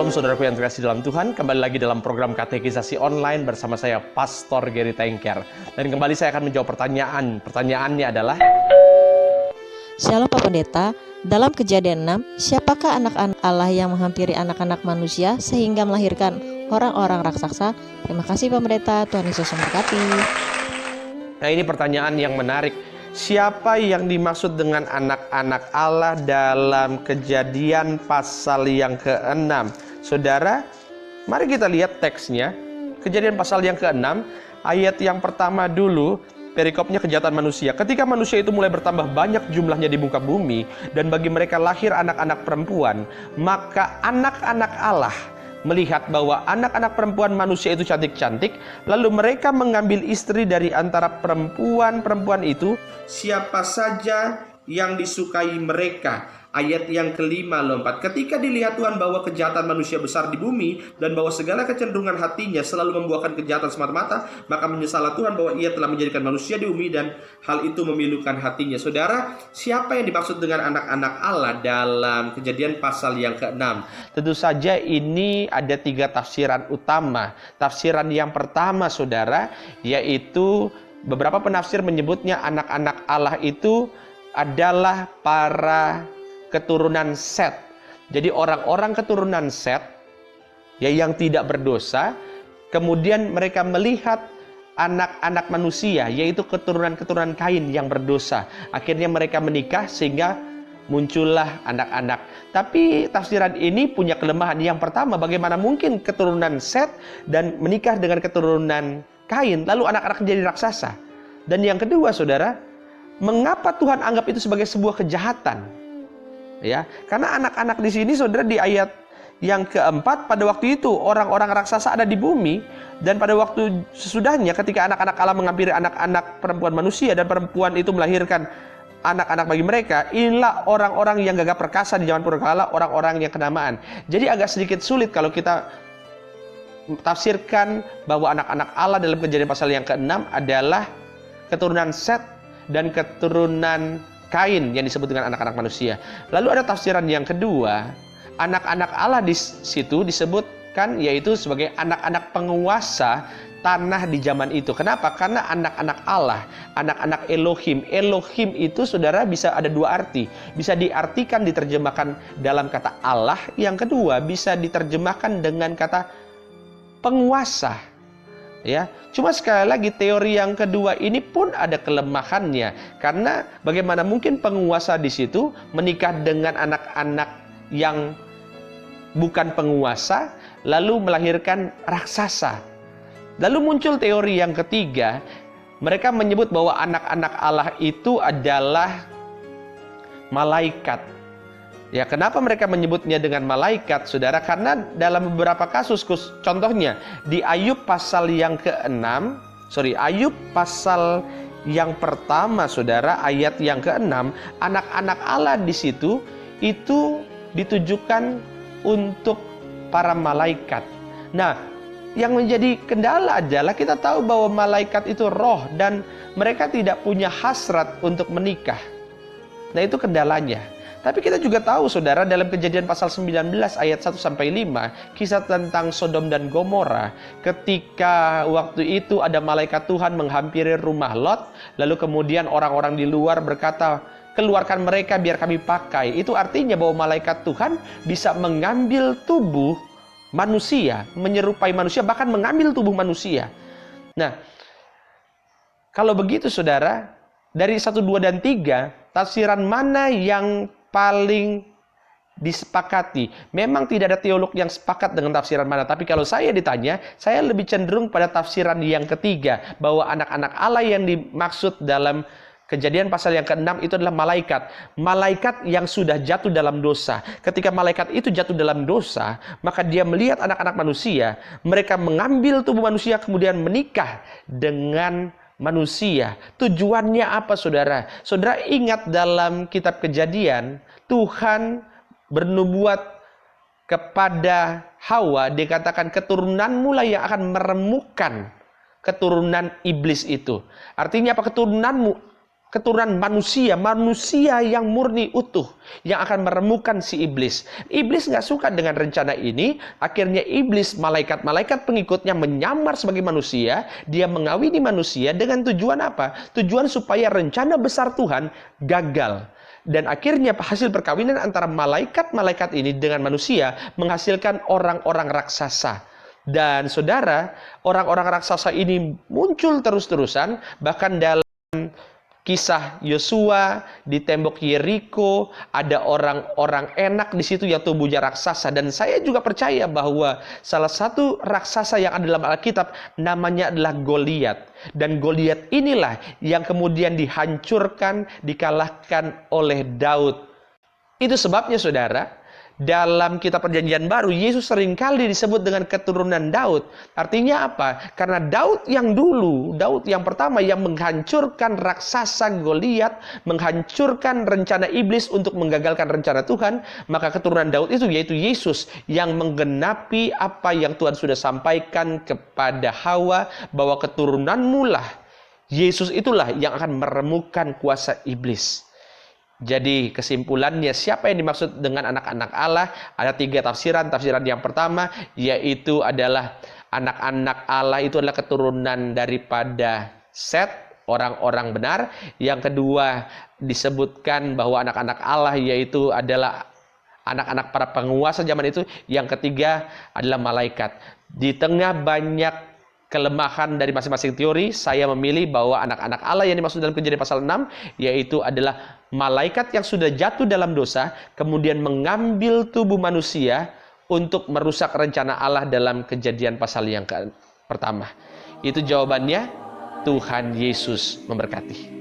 Shalom saudaraku yang terkasih dalam Tuhan. Kembali lagi dalam program katekisasi online bersama saya Pastor Gary Tengker. Dan kembali saya akan menjawab pertanyaan. Pertanyaannya adalah, Shalom Pak Pendeta, dalam Kejadian 6, siapakah anak-anak Allah yang menghampiri anak-anak manusia sehingga melahirkan orang-orang raksasa? Terima kasih Pak Pendeta, Tuhan Yesus memberkati. nah ini pertanyaan yang menarik. Siapa yang dimaksud dengan anak-anak Allah dalam Kejadian pasal yang ke-6? Saudara, mari kita lihat teksnya. Kejadian pasal yang ke-6, ayat yang pertama dulu, perikopnya kejahatan manusia. Ketika manusia itu mulai bertambah banyak jumlahnya di muka bumi, dan bagi mereka lahir anak-anak perempuan, maka anak-anak Allah melihat bahwa anak-anak perempuan manusia itu cantik-cantik, lalu mereka mengambil istri dari antara perempuan-perempuan itu, siapa saja yang disukai mereka. Ayat yang kelima lompat. Ketika dilihat Tuhan bahwa kejahatan manusia besar di bumi, dan bahwa segala kecenderungan hatinya selalu membuahkan kejahatan semata-mata, maka menyesallah Tuhan bahwa ia telah menjadikan manusia di bumi, dan hal itu memilukan hatinya. Saudara, siapa yang dimaksud dengan anak-anak Allah dalam Kejadian pasal yang ke-6? Tentu saja ini ada 3 tafsiran utama. Tafsiran yang pertama, saudara, yaitu beberapa penafsir menyebutnya anak-anak Allah itu adalah para keturunan Set. Jadi orang-orang keturunan Set ya, yang tidak berdosa, kemudian mereka melihat anak-anak manusia, yaitu keturunan-keturunan Kain yang berdosa. Akhirnya mereka menikah sehingga muncullah anak-anak. Tapi tafsiran ini punya kelemahan. Yang pertama, bagaimana mungkin keturunan Set dan menikah dengan keturunan Kain, lalu anak-anak menjadi raksasa? Dan yang kedua, saudara, mengapa Tuhan anggap itu sebagai sebuah kejahatan? Ya, karena anak-anak di sini, saudara, di ayat yang keempat, pada waktu itu orang-orang raksasa ada di bumi, dan pada waktu sesudahnya ketika anak-anak Allah menghampiri anak-anak perempuan manusia, dan perempuan itu melahirkan anak-anak bagi mereka, inilah orang-orang yang gagah perkasa di zaman purbakala, orang-orang yang kenamaan. Jadi agak sedikit sulit kalau kita tafsirkan bahwa anak-anak Allah dalam Kejadian pasal yang ke-6 adalah keturunan Set dan keturunan Kain yang disebut dengan anak-anak manusia. Lalu ada tafsiran yang kedua, anak-anak Allah di situ disebutkan yaitu sebagai anak-anak penguasa tanah di zaman itu. Kenapa? Karena anak-anak Allah, anak-anak Elohim. Elohim itu, saudara, bisa ada 2 arti. Bisa diartikan, diterjemahkan dalam kata Allah. Yang kedua, bisa diterjemahkan dengan kata penguasa. Ya, cuma sekali lagi teori yang kedua ini pun ada kelemahannya, karena bagaimana mungkin penguasa di situ menikah dengan anak-anak yang bukan penguasa lalu melahirkan raksasa. Lalu muncul teori yang ketiga, mereka menyebut bahwa anak-anak Allah itu adalah malaikat. Ya, kenapa mereka menyebutnya dengan malaikat, saudara? Karena dalam beberapa kasus, contohnya di Ayub pasal yang ke-6, Ayub pasal yang pertama, saudara, ayat yang ke-6, anak-anak Allah di situ itu ditujukan untuk para malaikat. Nah, yang menjadi kendala adalah kita tahu bahwa malaikat itu roh dan mereka tidak punya hasrat untuk menikah. Nah, itu kendalanya. Tapi kita juga tahu, saudara, dalam Kejadian pasal 19 ayat 1-5, kisah tentang Sodom dan Gomora, ketika waktu itu ada malaikat Tuhan menghampiri rumah Lot, lalu kemudian orang-orang di luar berkata, keluarkan mereka biar kami pakai. Itu artinya bahwa malaikat Tuhan bisa mengambil tubuh manusia, menyerupai manusia, bahkan mengambil tubuh manusia. Nah, kalau begitu, saudara, dari 1, 2, dan 3, tafsiran mana yang paling disepakati? Memang tidak ada teolog yang sepakat dengan tafsiran mana, tapi kalau saya ditanya, saya lebih cenderung pada tafsiran yang ketiga, bahwa anak-anak Allah yang dimaksud dalam Kejadian pasal yang ke-6 itu adalah malaikat. Malaikat yang sudah jatuh dalam dosa. Ketika malaikat itu jatuh dalam dosa, maka dia melihat anak-anak manusia, mereka mengambil tubuh manusia kemudian menikah dengan manusia. Tujuannya apa, saudara? Saudara ingat dalam kitab Kejadian, Tuhan bernubuat kepada Hawa, dikatakan keturunanmu lah yang akan meremukkan keturunan iblis itu. Artinya apa? Keturunanmu keturunan manusia yang murni utuh, yang akan meremukan si iblis. Iblis nggak suka dengan rencana ini, akhirnya iblis, malaikat-malaikat pengikutnya menyamar sebagai manusia, dia mengawini manusia dengan tujuan apa? Tujuan supaya rencana besar Tuhan gagal. Dan akhirnya hasil perkawinan antara malaikat-malaikat ini dengan manusia menghasilkan orang-orang raksasa. Dan saudara, orang-orang raksasa ini muncul terus-terusan, bahkan dalam kisah Yosua di tembok Yeriko ada orang-orang enak di situ yang tubuhnya raksasa, dan saya juga percaya bahwa salah satu raksasa yang ada dalam Alkitab namanya adalah Goliat, dan Goliat inilah yang kemudian dihancurkan, dikalahkan oleh Daud. Itu sebabnya saudara, dalam kitab Perjanjian Baru, Yesus seringkali disebut dengan keturunan Daud. Artinya apa? Karena Daud yang dulu, Daud yang pertama yang menghancurkan raksasa Goliat, menghancurkan rencana iblis untuk menggagalkan rencana Tuhan, maka keturunan Daud itu yaitu Yesus yang menggenapi apa yang Tuhan sudah sampaikan kepada Hawa, bahwa keturunanmu lah, Yesus itulah yang akan meremukan kuasa iblis. Jadi kesimpulannya, siapa yang dimaksud dengan anak-anak Allah? Ada 3 tafsiran. Tafsiran yang pertama yaitu adalah anak-anak Allah itu adalah keturunan daripada Set, orang-orang benar. Yang kedua disebutkan bahwa anak-anak Allah yaitu adalah anak-anak para penguasa zaman itu. Yang ketiga adalah malaikat. Di tengah banyak kelemahan dari masing-masing teori, saya memilih bahwa anak-anak Allah yang dimaksud dalam Kejadian pasal 6 yaitu adalah malaikat yang sudah jatuh dalam dosa, kemudian mengambil tubuh manusia untuk merusak rencana Allah dalam Kejadian pasal yang pertama. Itu jawabannya. Tuhan Yesus memberkati.